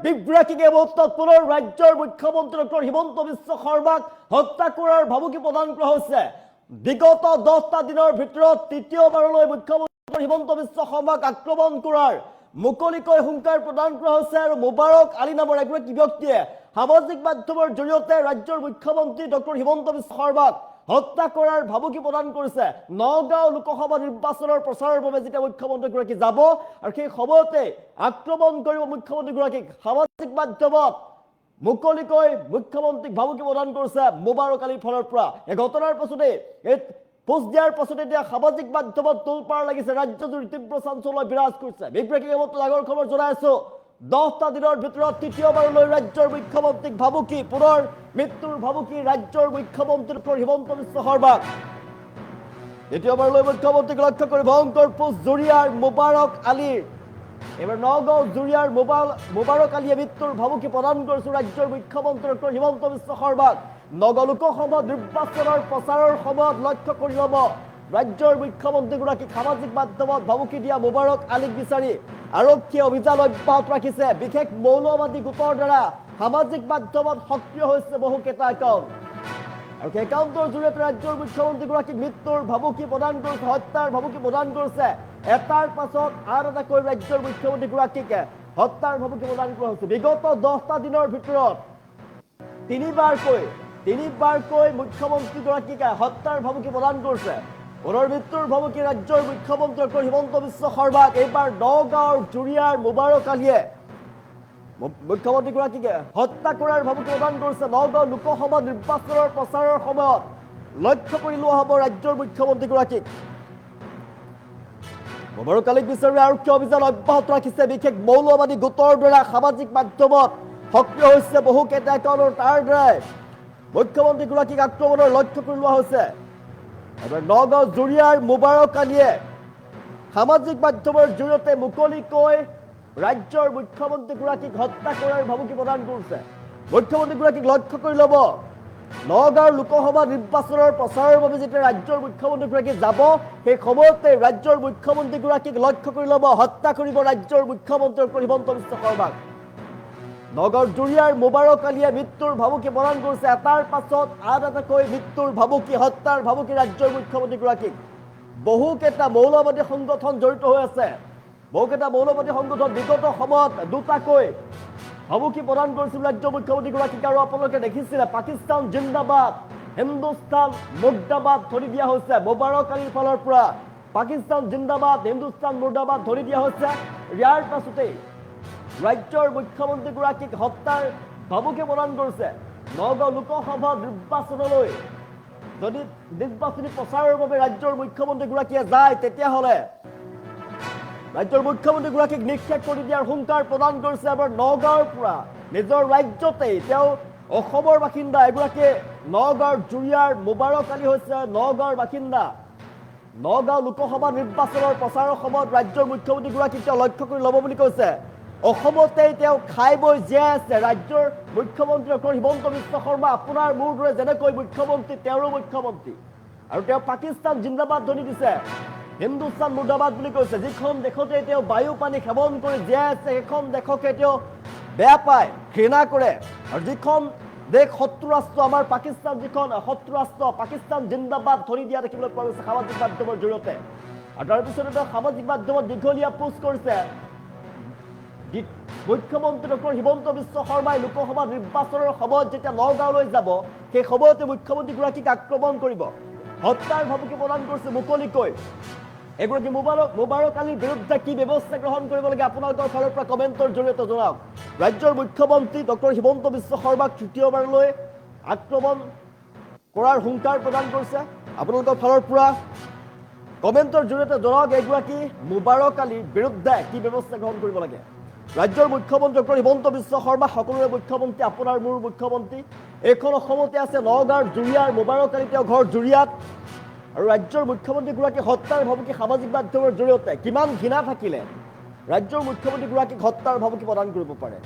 বিব্ৰেকিং অবস্থাত পুনৰ ৰাজ্যৰ মুখ্যমন্ত্ৰী ডক্টৰ হিমন্ত বিশ্ব শৰ্মাক হত্যা কৰাৰ ভাবুকি প্ৰদান কৰা হৈছে। বিগত 10টা দিনৰ ভিতৰত তৃতীয়বাৰলৈ মুখ্যমন্ত্ৰী হিমন্ত বিশ্ব শৰ্মাক আক্ৰমণ কৰাৰ মুকলিকৈ হুংকাৰ প্ৰদান কৰা হৈছে। আৰু মুবাৰক আলী নামৰ এগৰাকী ব্যক্তিয়ে সামাজিক মাধ্যমৰ জৰিয়তে ৰাজ্যৰ মুখ্যমন্ত্ৰী ডক্টৰ হিমন্ত বিশ্ব শৰ্মাক হত্যা কৰাৰ ভাবুকি প্ৰদান কৰিছে। নগাঁও লোকসভা নিৰ্বাচনৰ প্ৰচাৰৰ বাবে যেতিয়া মুখ্যমন্ত্ৰীগৰাকী যাব আৰু সেই সময়তে আক্ৰমণ কৰিব মুখ্যমন্ত্ৰীগৰাকীক সামাজিক মাধ্যমত মুকলিকৈ মুখ্যমন্ত্ৰীক ভাবুকি প্ৰদান কৰিছে মুবাৰক আলীৰ ফালৰ পৰা। এই ঘটনাৰ পাছতে এই পোষ্ট দিয়াৰ পাছতে এতিয়া সামাজিক মাধ্যমত তোলপাৰ লাগিছে, ৰাজ্যজুৰি তীব্ৰ চাঞ্চল্য বিৰাজ কৰিছে। বিব্ৰেকিং অৱস্থাত আগৰ খবৰ জনাই আছো, 10টা দিনৰ ভিতৰত তৃতীয়বাৰলৈ ৰাজ্যৰ মুখ্যমন্ত্ৰীক ভাবুকি, পুনৰ মৃত্যুৰ ভাবুকি ৰাজ্যৰ মুখ্যমন্ত্ৰী ডক্টৰ হিমন্ত বিশ্ব শৰ্মাক। দ্বিতীয়বাৰলৈ মুখ্যমন্ত্ৰীক লক্ষ্য কৰি ভয়ংকৰ পোষ্ট জুৰিয়াৰ মুবাৰক আলীৰ। এবাৰ নগাঁও জুৰিয়াৰ মুবাৰক আলীয়ে মৃত্যুৰ ভাবুকি প্ৰদান কৰিছে ৰাজ্যৰ মুখ্যমন্ত্ৰী ডক্টৰ হিমন্ত বিশ্ব শৰ্মাক। নগাঁও লোকসভা নিৰ্বাচনৰ প্ৰচাৰৰ সময়ত লক্ষ্য কৰি ল'ব ৰাজ্যৰ মুখ্যমন্ত্ৰীগৰাকীক সামাজিক মাধ্যমত ভাবুকি দিয়া মুবাৰক আলীক বিচাৰি আৰক্ষীয়ে অভিযান অব্যাহত ৰাখিছে। বিশেষ মৌলবাদী গোটৰ দ্বাৰা সামাজিক মাধ্যমত সক্ৰিয় হৈছে বহুকেইটা একাউণ্ট, আৰু সেই একাউণ্টৰ জৰিয়তে ৰাজ্যৰ মুখ্যমন্ত্ৰীগৰাকীক মৃত্যুৰ ভাবুকি প্ৰদান কৰিছে, হত্যাৰ ভাবুকি প্ৰদান কৰিছে। এটাৰ পাছত আন এটাকৈ ৰাজ্যৰ মুখ্যমন্ত্ৰীগৰাকীক হত্যাৰ ভাবুকি প্ৰদান কৰা হৈছে। বিগত 10টা দিনৰ ভিতৰত তিনিবাৰকৈ মুখ্যমন্ত্ৰীগৰাকীক হত্যাৰ ভাবুকি প্ৰদান কৰিছে। পুনৰ মৃত্যুৰ ভাবুকি ৰাজ্যৰ মুখ্যমন্ত্ৰী ডক্টৰ হিমন্ত বিশ্ব শৰ্মাক। এইবাৰ নগাঁৱৰ জুৰিয়াৰ মুবাৰক আলীয়ে মুখ্যমন্ত্ৰীগৰাকীক হত্যা কৰাৰ ভাবুকি প্ৰদান কৰিছে। নগাঁও লোকসভা নিৰ্বাচনৰ প্ৰচাৰৰ সময়ত লক্ষ্য কৰি লোৱা হ'ব ৰাজ্যৰ মুখ্যমন্ত্ৰীগৰাকীক। মুবাৰক আলীক বিচাৰি আৰক্ষী অভিযান অব্যাহত ৰাখিছে। বিশেষ মৌলবাদী গোটৰ দ্বাৰা সামাজিক মাধ্যমত সক্ৰিয় হৈছে বহুকেইটা একাউণ্টৰ, তাৰ দ্বাৰাই মুখ্যমন্ত্ৰীগৰাকীক আক্ৰমণৰ লক্ষ্য কৰি লোৱা হৈছে। এবাৰ নগাঁও জুৰিয়াৰ মুবাৰক আলীয়ে সামাজিক মাধ্যমৰ জৰিয়তে মুকলিকৈ ৰাজ্যৰ মুখ্যমন্ত্ৰীগৰাকীক হত্যা কৰাৰ ভাবুকি প্ৰদান কৰিছে। মুখ্যমন্ত্ৰীগৰাকীক লক্ষ্য কৰি ল'ব নগাঁৱৰ লোকসভা নিৰ্বাচনৰ প্ৰচাৰৰ বাবে যেতিয়া ৰাজ্যৰ মুখ্যমন্ত্ৰীগৰাকী যাব, সেই সময়তে ৰাজ্যৰ মুখ্যমন্ত্ৰীগৰাকীক লক্ষ্য কৰি ল'ব, হত্যা কৰিব ৰাজ্যৰ মুখ্যমন্ত্ৰী ডক্টৰ হিমন্ত বিশ্ব শৰ্মাক। নগাঁৱৰ জুৰিয়াৰ মুবাৰক আলীয়ে মৃত্যুৰ ভাবুকি প্ৰদান কৰিছে। এটাৰ পাছত আন এটাকৈ মৃত্যুৰ ভাবুকি, হত্যাৰ ভাবুকি ৰাজ্যৰ মুখ্যমন্ত্ৰীগৰাকীক। বহুকেইটা মৌলবাদী সংগঠন জড়িত হৈ আছে। বহুকেইটা মৌলবাদী সংগঠন বিগত সময়ত দুটাকৈ ভাবুকি প্ৰদান কৰিছিল ৰাজ্যৰ মুখ্যমন্ত্ৰীগৰাকীক। আৰু আপোনালোকে দেখিছিলে পাকিস্তান জিন্দাবাদ, হিন্দুস্তান মুৰ্দাবাদ ধৰি দিয়া হৈছে মুবাৰক আলীৰ ফালৰ পৰা। পাকিস্তান জিন্দাবাদ, হিন্দুস্তান মুৰ্দাবাদ ধৰি দিয়া হৈছে। ইয়াৰ পাছতেই ৰাজ্যৰ মুখ্যমন্ত্ৰীগৰাকীক হত্যাৰ ভাবুকি প্ৰদান কৰিছে। নগাঁও লোকসভা নিৰ্বাচনলৈ যদি নিৰ্বাচনী প্ৰচাৰৰ বাবে ৰাজ্যৰ মুখ্যমন্ত্ৰীগৰাকীয়ে যায়, তেতিয়াহ'লে ৰাজ্যৰ মুখ্যমন্ত্ৰীগৰাকীক নিক্ষেপ কৰি দিয়াৰ হুংকাৰ প্ৰদান কৰিছে। এবাৰ নগাঁৱৰ পৰা নিজৰ ৰাজ্যতেই তেওঁ অসমৰ বাসিন্দা এগৰাকী নগাঁৱৰ জুৰিয়াৰ মুবাৰক আলী হৈছে নগাঁৱৰ বাসিন্দা। নগাঁও লোকসভা নিৰ্বাচনৰ প্ৰচাৰৰ সময়ত ৰাজ্যৰ মুখ্যমন্ত্ৰীগৰাকীক তেওঁ লক্ষ্য কৰি ল'ব বুলি কৈছে। অসমতেই তেওঁ খাই বৈ জীয়াই আছে। ৰাজ্যৰ মুখ্যমন্ত্ৰী ডক্টৰ হিমন্ত বিশ্ব শৰ্মা আপোনাৰ মোৰ দৰে যেনেকৈ মুখ্যমন্ত্ৰী, তেওঁৰো মুখ্যমন্ত্ৰী, আৰু তেওঁ পাকিস্তান জিন্দাবাদ ধ্বনি দিছে, হিন্দুস্তান মুৰ্দাবাদ বুলি কৈছে। যিখন দেশতে তেওঁ বায়ু পানী সেৱন কৰি জীয়াই আছে, সেইখন দেশকে তেওঁ বেয়া পায়, ঘৃণা কৰে। আৰু যিখন দেশ শত্ৰু ৰাষ্ট্ৰ, আমাৰ পাকিস্তান যিখন শত্ৰু ৰাষ্ট্ৰ, পাকিস্তান জিন্দাবাদ ধৰি দিয়া দেখিবলৈ পোৱা গৈছে সামাজিক মাধ্যমৰ জৰিয়তে। আৰু তাৰপিছতে তেওঁ সামাজিক মাধ্যমত দীঘলীয়া পোষ্ট কৰিছে। মুখ্যমন্ত্ৰী ডক্টৰ হিমন্ত বিশ্ব শৰ্মাই লোকসভা নিৰ্বাচনৰ সময়ত যেতিয়া নগাঁৱলৈ যাব, সেই সময়তে মুখ্যমন্ত্ৰীগৰাকীক আক্ৰমণ কৰিব, হত্যাৰ ভাবুকি প্ৰদান কৰিছে মুকলিকৈ। এগৰাকী মুবাৰক আলীৰ বিৰুদ্ধে কি ব্যৱস্থা গ্ৰহণ কৰিব লাগে আপোনালোকৰ ফালৰ পৰা কমেণ্টৰ জৰিয়তে জনাওক। ৰাজ্যৰ মুখ্যমন্ত্ৰী ডক্টৰ হিমন্ত বিশ্ব শৰ্মাক তৃতীয়বাৰলৈ আক্ৰমণ কৰাৰ হুংকাৰ প্ৰদান কৰিছে। আপোনালোকৰ ফালৰ পৰা কমেণ্টৰ জৰিয়তে জনাওক এগৰাকী মুবাৰক আলীৰ বিৰুদ্ধে কি ব্যৱস্থা গ্ৰহণ কৰিব লাগে। ৰাজ্যৰ মুখ্যমন্ত্ৰী ডক্টৰ হিমন্ত বিশ্ব শৰ্মা সকলোৰে মুখ্যমন্ত্ৰী, আপোনাৰ মোৰ মুখ্যমন্ত্ৰী। এইখন অসমতে আছে নগাঁৱৰ জুৰিয়াৰ মুবাৰক আলী, তেওঁ ঘৰ জুৰিয়াত। আৰু ৰাজ্যৰ মুখ্যমন্ত্ৰীগৰাকী হত্যাৰ ভাবুকি সামাজিক মাধ্যমৰ জৰিয়তে কিমান ঘৃণা থাকিলে ৰাজ্যৰ মুখ্যমন্ত্ৰীগৰাকীক হত্যাৰ ভাবুকি প্ৰদান কৰিব পাৰে।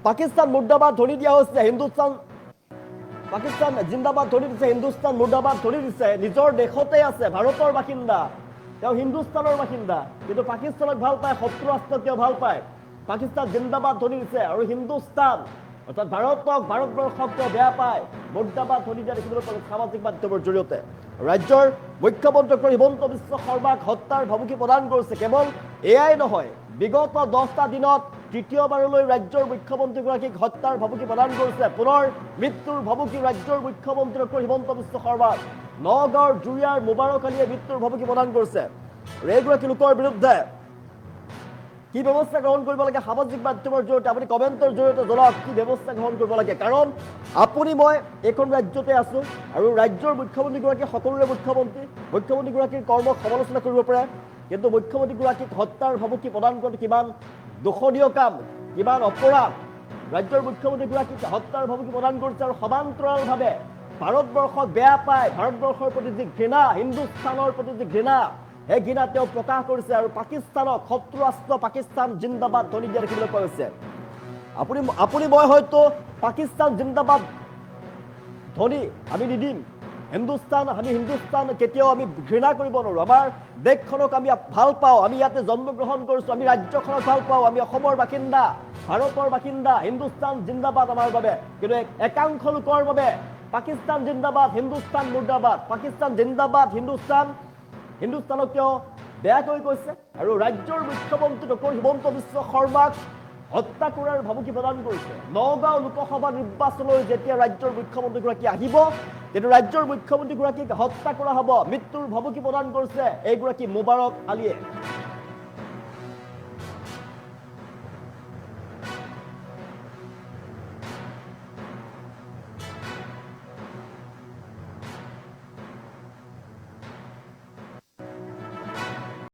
পাকিস্তান মুৰ্দাবাদ ধৰি দিয়া হৈছে, পাকিস্তান জিন্দাবাদ ধৰি দিছে, হিন্দুস্তান মুৰ্দাবাদ ধৰি দিছে। নিজৰ দেশতে আছে, ভাৰতৰ বাসিন্দা, তেওঁ হিন্দুস্তানৰ বাসিন্দা, কিন্তু পাকিস্তানক ভাল পায়, শত্ৰু ৰাষ্ট্ৰক তেওঁ ভাল পায়। পাকিস্তান জিন্দাবাদ ধ্বনি দিছে আৰু হিন্দুস্তান অৰ্থাৎ ভাৰতবৰ্ষক বেয়া পায় মুৰ্দাবাদ ধ্বনি দিয়া দেখিবলৈ পালোঁ সামাজিক মাধ্যমৰ জৰিয়তে ৰাজ্যৰ মুখ্যমন্ত্ৰী হিমন্ত বিশ্ব শৰ্মাক হত্যাৰ ভাবুকি প্ৰদান কৰিছে কেৱল এয়াই নহয় বিগত 10টা দিনত তৃতীয়বাৰলৈ ৰাজ্যৰ মুখ্যমন্ত্ৰীগৰাকীক হত্যাৰ ভাবুকি প্ৰদান কৰিছে পুনৰ মৃত্যুৰ ভাবুকি ৰাজ্যৰ মুখ্যমন্ত্ৰী হিমন্ত বিশ্ব শৰ্মাক নগাঁৱৰ জুৰিয়াৰ মুবাৰক আলীয়ে মৃত্যুৰ ভাবুকি প্ৰদান কৰিছে এইগৰাকী লোকৰ বিৰুদ্ধে কি ব্যৱস্থা গ্ৰহণ কৰিব লাগে সামাজিক মাধ্যমৰ জৰিয়তে আপুনি কমেণ্টৰ জৰিয়তে জনাওক কি ব্যৱস্থা গ্ৰহণ কৰিব লাগে কাৰণ আপুনি মই এইখন ৰাজ্যতে আছো আৰু ৰাজ্যৰ মুখ্যমন্ত্ৰীগৰাকী সকলোৰে মুখ্যমন্ত্ৰীগৰাকীৰ কৰ্মক সমালোচনা কৰিব পাৰে কিন্তু মুখ্যমন্ত্ৰীগৰাকীক হত্যাৰ ভাবুকি প্ৰদান কৰাটো কিমান দোষণীয় কাম কিমান অপৰাধ ৰাজ্যৰ মুখ্যমন্ত্ৰীগৰাকীক হত্যাৰ ভাবুকি প্ৰদান কৰিছে আৰু সমান্তৰালভাৱে ভাৰতবৰ্ষক বেয়া পায় ভাৰতবৰ্ষৰ প্ৰতি যি ঘৃণা হিন্দুস্তানৰ প্ৰতি যি ঘৃণা এই ঘৃণা তেওঁ প্ৰকাশ কৰিছে আৰু পাকিস্তানক শত্ৰু ৰাষ্ট্ৰ পাকিস্তান জিন্দাবাদ ধ্বনি দিয়া দেখিবলৈ পোৱা গৈছে আপুনি মই হয়তো পাকিস্তান জিন্দাবাদ ধ্বনি আমি নিদিম হিন্দুস্তান কেতিয়াও আমি ঘৃণা কৰিব নোৱাৰোঁ আমাৰ দেশখনক আমি ভাল পাওঁ আমি ইয়াতে জন্মগ্ৰহণ কৰিছোঁ আমি ৰাজ্যখনক ভাল পাওঁ আমি অসমৰ বাসিন্দা ভাৰতৰ বাসিন্দা হিন্দুস্তান জিন্দাবাদ আমাৰ বাবে কিন্তু একাংশ লোকৰ বাবে পাকিস্তান জিন্দাবাদ হিন্দুস্তান মুৰ্দাবাদ পাকিস্তান জিন্দাবাদ হিন্দুস্তানক তেওঁ বেয়াকৈ কৈছে আৰু ৰাজ্যৰ মুখ্যমন্ত্ৰী ডক্টৰ হিমন্ত বিশ্ব শৰ্মাক হত্যা কৰাৰ ভাবুকি প্ৰদান কৰিছে নগাঁও লোকসভা নিৰ্বাচনলৈ যেতিয়া ৰাজ্যৰ মুখ্যমন্ত্ৰীগৰাকী আহিব তেতিয়া ৰাজ্যৰ মুখ্যমন্ত্ৰীগৰাকীক হত্যা কৰা হ'ব মৃত্যুৰ ভাবুকি প্ৰদান কৰিছে এইগৰাকী মুবাৰক আলীয়ে